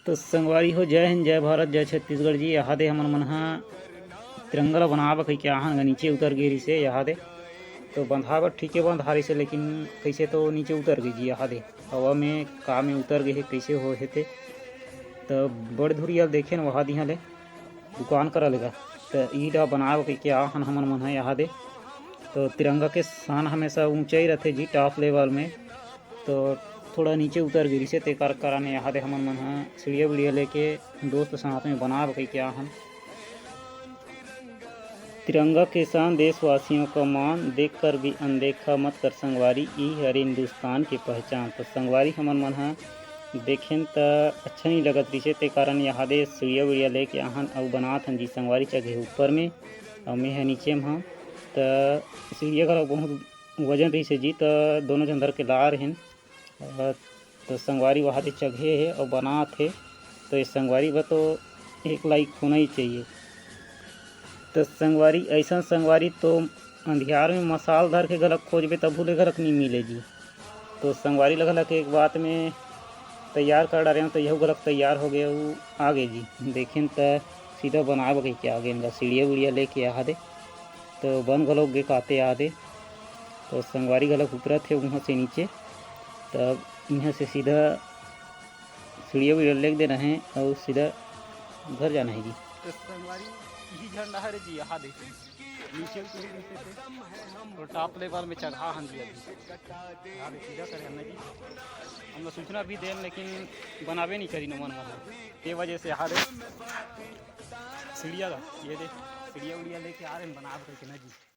तो संगवारी हो, जय हिंद, जय भारत, जय छत्तीसगढ़ जी। यहाँ दे हमन मन ह तिरंगा ला बनावा कही के आहन गा, नीचे उतर गे रही से। यहाँ दे तो बंधावट ठीक है बंधा रही से, लेकिन कैसे तो नीचे उतर गई जी। यहाँ दे हवा में का में उतर गए है, कैसे हो हेते तो बड़ धुरिया देखे न वहाँ दिहा ले दुकान करा लेगा। तो ईटा बनावा कही के आहन हमन मन है। यहाँ दे तो तिरंगा के शान हमेशा ऊंचा ही रहते जी, टॉप लेवल में। तो थोड़ा नीचे उतर गिरी से ते कराने यहाँ दे हमन मन ह सीढ़िया वीडिया लेके दोस्त साथ में बना कही क्या हम। तिरंगा के शान देशवासियों का मान, देख कर भी अनदेखा मत कर संगवारी, ई हर हिंदुस्तान की पहचान। तो संगवारी हमन मन ह देखें तो अच्छा नहीं लगत रही से, ते कारण यहाँ दे सीढ़िया वीडिया लेके आहन अउ बनात हन जी। संगवारी चघे ऊपर में और मैं है नीचे में। तो सीढ़िया का बहुत वजन रही से जी, तो दोनों जन धर के ला रहे। तो संगवारी वहाँ से चघे है और बना थे। तो इस संगवारी ब तो एक लाइक होना ही चाहिए। तो संगवारी ऐसा संगवारी तो अंधियार में मसाल धर के गलत खोजबे तब ले गलत नहीं मिले जी। तो संगवारी लगल एक बात में तैयार कर डाले तो यह गलत तैयार हो गया वो आगे जी। देखें तो सीधा बनाए कही के आगे इनका सीढ़िया वीड़िया लेके आ दे। तो बन गलोग गे काते आ दे। तो संगवारी गलत उतरत है वहाँ से नीचे। तब यहाँ से सीधा सीढ़िया वीडियो लेके देना है और सीधा घर जाना है जी। तो संगवारी यही झंडा है जी। यहाँ देखिए नीचे तो टॉप लेवल में चढ़ा हम जी। अभी यहाँ सीधा करे हमने जी, हम लोग सूचना भी दें लेकिन बनावे नहीं करी मन ये वजह से यहाँ सीढ़िया ये दे सीढ़िया उड़िया लेके आ रहे हैं बना करके ना जी।